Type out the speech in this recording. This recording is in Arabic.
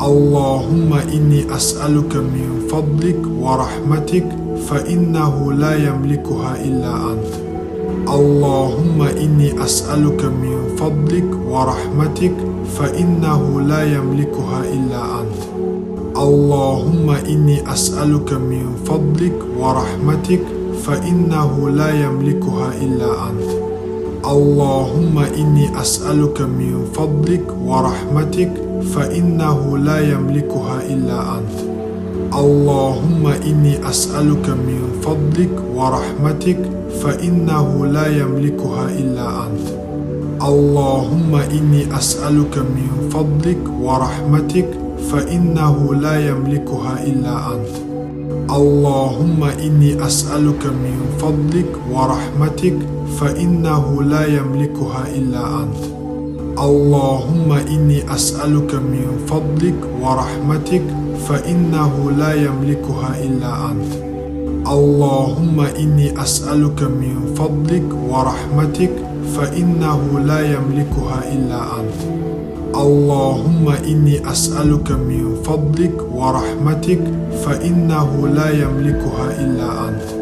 اللهم إني أسألك من فضلك ورحمتك فإنه لا يملكها إلا أنت. اللهم إني أسألك من فضلك ورحمتك فإنه لا يملكها إلا أنت. اللهم إني أسألك من فضلك ورحمتك فإنه لا يملكها إلا أنت. اللهم إني أسألك من فضلك ورحمتك فإنه لا يملكها إلا أنت. اللهم إني أسألك من فضلك ورحمتك فإنه لا يملكها إلا أنت. اللهم إني أسألك من فضلك ورحمتك فإنه لا يملكها إلا أنت. اللهم إني أسألك من فضلك ورحمتك فإنه لا يملكها إلا أنت. اللهم إني أسألك من فضلك ورحمتك فإنه لا يملكها إلا أنت. اللهم إني أسألك من فضلك ورحمتك فإنه لا يملكها إلا أنت. اللهم إني أسألك من فضلك ورحمتك فإنه لا يملكها إلا أنت.